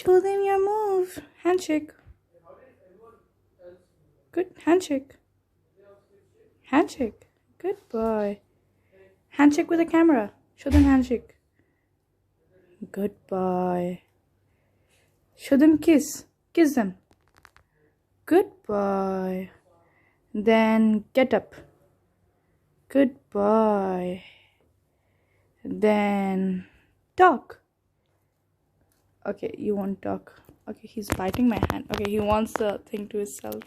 Show them your move. Handshake. Good. Handshake. Handshake. Good boy. Handshake with the camera. Show them handshake. Good boy. Show them kiss. Kiss them. Good boy. Then get up. Good boy. Then talk. Okay, you won't talk. Okay, he's biting my hand. Okay, he wants the thing to himself.